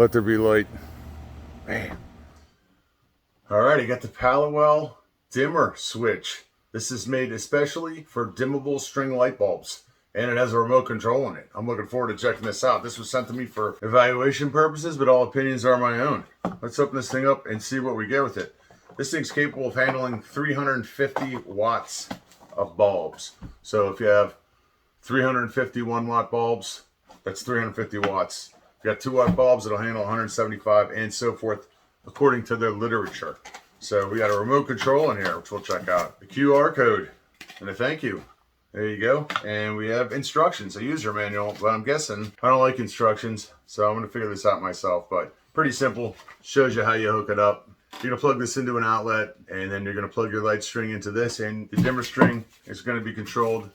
Let there be light. Man. Alright, I got the Palawell dimmer switch. This is made especially for dimmable string light bulbs. And it has a remote control in it. I'm looking forward to checking this out. This was sent to me for evaluation purposes, but all opinions are my own. Let's open this thing up and see what we get with it. This thing's capable of handling 350 watts of bulbs. So if you have 350 1-watt bulbs, that's 350 watts. If you got 2-watt bulbs, it'll handle 175 and so forth, according to their literature. So we got a remote control in here, which we'll check out. The QR code and a thank you. There you go. And we have instructions, a user manual, but I'm guessing I don't like instructions, so I'm going to figure this out myself. But pretty simple. Shows you how you hook it up. You're going to plug this into an outlet, and then you're going to plug your light string into this, and the dimmer string is going to be controlled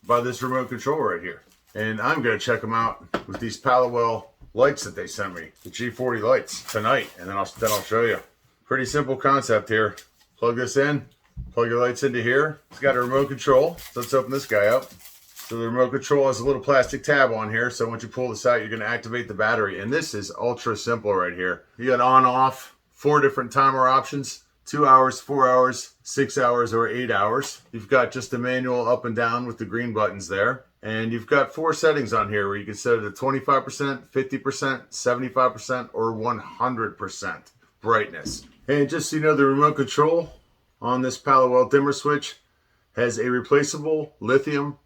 by this remote control right here. And I'm going to check them out with these Palawell lights that they sent me, the G40 lights, tonight, and then I'll show you. Pretty simple concept here. Plug this in, plug your lights into here. It's got a remote control, so let's open this guy up. So the remote control has a little plastic tab on here, so once you pull this out, you're going to activate the battery, and this is ultra simple right here. You got on, off, 4 different timer options, 2 hours, 4 hours, 6 hours, or 8 hours. You've got just a manual up and down with the green buttons there. And you've got 4 settings on here where you can set it to 25%, 50%, 75%, or 100% brightness. And just so you know, the remote control on this Palawell dimmer switch has a replaceable lithium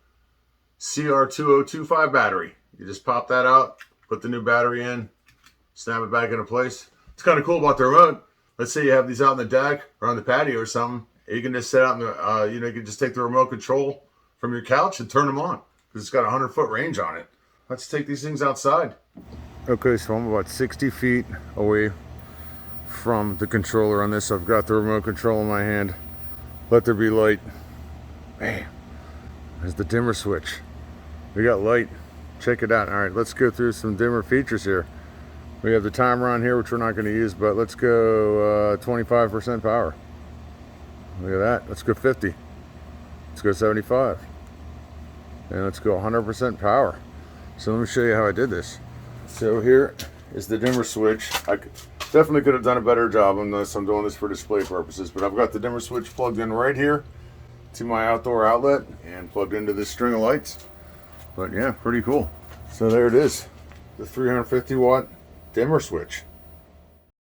CR2025 battery. You just pop that out, put the new battery in, snap it back into place. It's kind of cool about the remote. Let's say you have these out on the deck or on the patio or something. You can just set out in the, you can just take the remote control from your couch and turn them on. Because it's got a 100-foot range on it. Let's take these things outside. Okay, so I'm about 60 feet away from the controller on this. I've got the remote control in my hand. Let there be light. Man, there's the dimmer switch. We got light. Check it out. All right, let's go through some dimmer features here. We have the timer on here, which we're not going to use, but let's go 25% power. Look at that. Let's go 50. Let's go 75. And let's go 100% power. So let me show you how I did this. So here is the dimmer switch. I definitely could have done a better job on this. I'm doing this for display purposes, but I've got the dimmer switch plugged in right here to my outdoor outlet and plugged into this string of lights. But yeah, pretty cool. So there it is, the 350 watt dimmer switch.